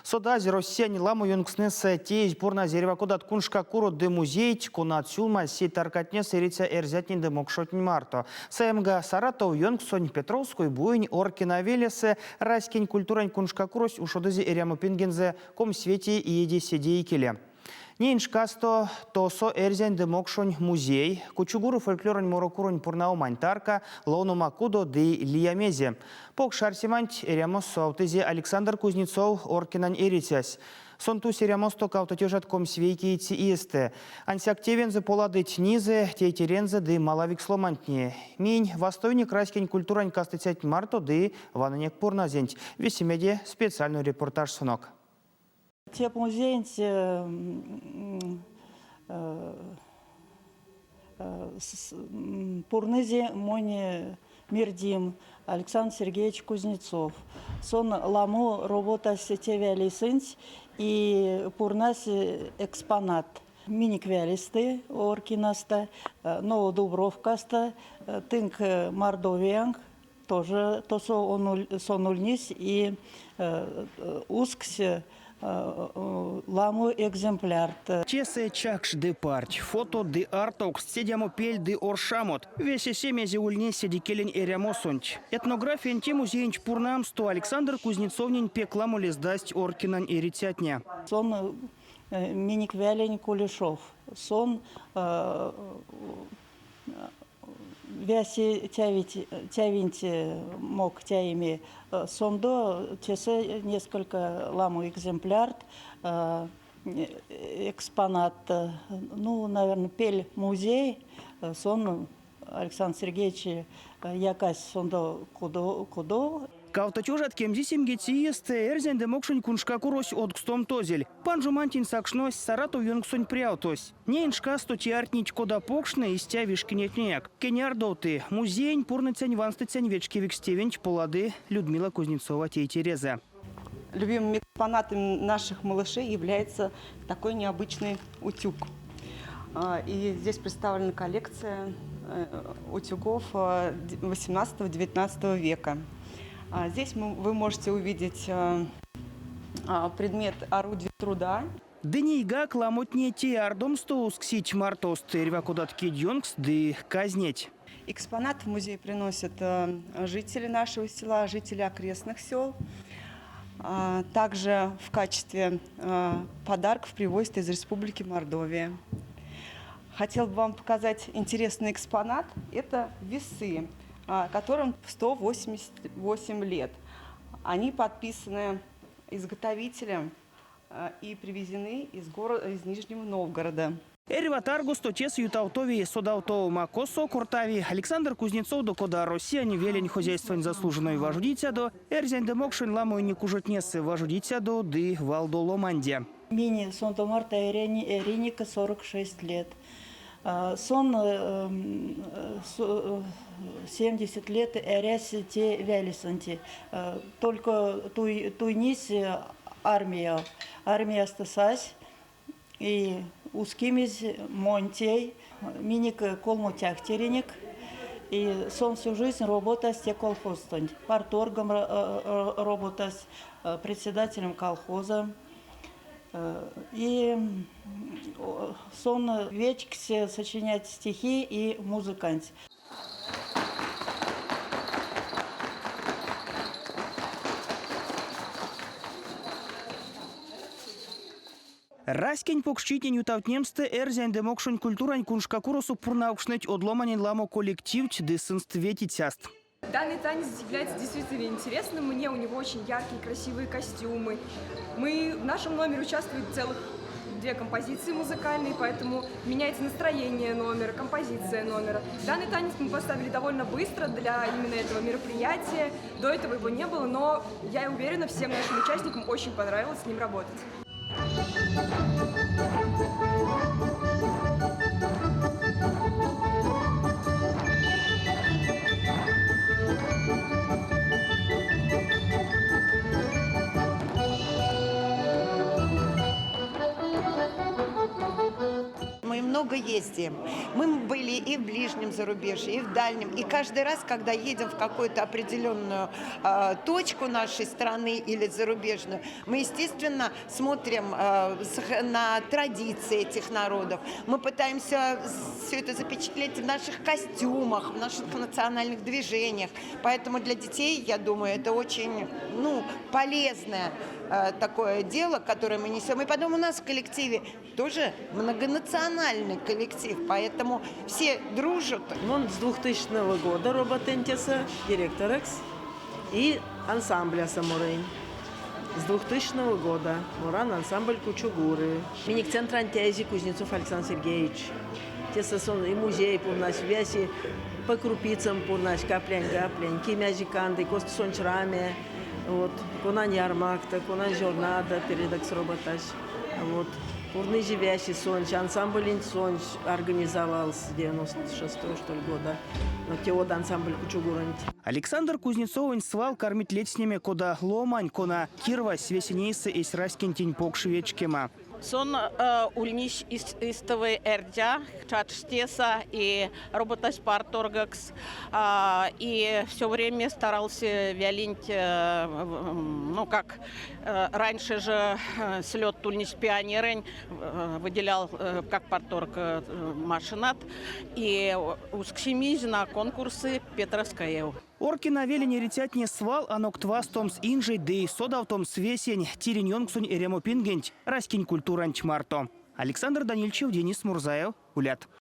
Содази Россияне ламу юнгснеса теж бурна зерева кудат куншка куру де музей кунат сюлма си таркатне сырица эрзятнин де мокшотнин марто. СМГ Саратов юнгсонь Петровской буйнь оркина велесе раскинь культурань куншка курось ушодызи эряму пингензе ком свете и еди седи келе. Нейншкасто тосо эрзянь де мокшонь музей, кучугуру фольклорань морокуронь пурнаумань тарка, лону макудо де лиямезе. Пок шарсиманть эрямос аутызе Александр Кузнецов оркинань эритясь. Сонту серямосто каутатежат ком свейки ити иесте. Ансяк тевензе поладыть низе, тейтерензе де малавик сломантне. Минь востойник раскинь культурань кастыцять марто де вананек пурназенть. Весемеде специальный репортаж сунок. Те музей пурнызе моне мирдим Александр Сергеевич Кузнецов. Сон ламу работа сетевя лисынь и пурнас экспонат. Миник вялисты оркинаста, Новодубровкаста, тынк Мордовианг, тоже сонульнис и ускс ламу экземпляр. Чесе чакш де парть, фото де артокс, седямо пель де оршамот. Весе семязи ульне седи келень эрямосонч. Этнография те музейнч пурнамсто Александр Кузнецовнин пекламу лездасть оркинань эритятня. Сон миник вялень Кулешов. Сон вяси тявинти мог тяими сондо тесе несколько ламу экземпляр экспонат, ну, наверное, пель музей сон Александр Сергеевич якась сондо кудо. Каутатюжат кемзисим гетиесте эрзен демокшень куншка курось откстом тозель. Панжумантин сакшнось Саратов юнгсонь пряутось. Нейншка стотиартнить кода покшне истя вишкинетняк. Кенярдоты музейн пурныцянь ванстыцянь вечки викстевенч полады Людмила Кузнецова Тереза. Любимым экспонатом наших малышей является такой необычный утюг. И здесь представлена коллекция утюгов 18-19 века. Здесь вы можете увидеть предмет орудия труда. Денейга кламотне теардом стоусксить мартос терва кудат кидьонкс ды казнеть. Экспонат в музей приносят жители нашего села, жители окрестных сел. Также в качестве подарков привозят из Республики Мордовия. Хотел бы вам показать интересный экспонат. Это весы, которым 188 лет. Они подписаны изготовителем и привезены из Нижнего Новгорода. Эрватаргу стотес ютаутови содаутоу макосо куртави Александр Кузнецов до кода Россияне велень хозяйствовань заслуженной вождитя до эрзянь демокшин ламой не кужетнесы вождитя до ды валдо ломанде. Мини Сонто Марта Эреника 46 лет. Сон 70 лет эряси те вялисанти. Только туйнис армия стасась и ускимиз монтей миник колмотях тереник. И сон всю жизнь работа с колхозом, парторгом работа с председателем колхоза. И сон вечксе сочинять стихи и музыкант. Раскинь покшчитень ютавтнемсте эрзянь демокшонь культурань куншка куросу пурнаукшнеть одломанин ламо коллективч десынстветитяст. Данный танец является действительно интересным. Мне у него очень яркие, красивые костюмы. В нашем номере участвуют целых 2 композиции музыкальные, поэтому меняется настроение номера, композиция номера. Данный танец мы поставили довольно быстро для именно этого мероприятия. До этого его не было, но я уверена, всем нашим участникам очень понравилось с ним работать. Мы много ездим. Мы были и в ближнем зарубежье, и в дальнем. И каждый раз, когда едем в какую-то определенную точку нашей страны или зарубежную, мы, естественно, смотрим на традиции этих народов. Мы пытаемся все это запечатлеть в наших костюмах, в наших национальных движениях. Поэтому для детей, я думаю, это очень полезное такое дело, которое мы несем. И потом у нас в коллективе тоже многонациональный коллектив, поэтому все дружат. Он с 2000 года работентеса, директорекс и ансамбля «Самурень». С 2000 года Муран ансамбль Кучугуры. Миник-центр антязи Кузнецов Александр Сергеевич. Тесон и музей по нас связи по крупицам по нас каплянь, кимязиканды, кост сончраме. Вот, конан ярмакта, конан журнада, передакс роботаж. Вот, пурный живящий сонч, ансамбль сонч организовал с 96-го, что ли, года. Но теод ансамбль Кучугурант. Александр Кузнецов свал кормить летними, куда ломань, кона Кирва, свесенейсы и сраскин теньпок швечкима. Сон ульниш истовый эрдя, чатштеса и роботас парторгакс. И все время старался вялить, раньше же слет тульниш пионерень выделял как парторг машинат. И ускшимиж на конкурсы Петровская. Оркина велени ретятне свал, анок твастомс инжей, да и содавтомс весень, тириньонгсунь и ремопингенть, раскинь культуранч марто. Александр Данильчев, Денис Мурзаев, Улят.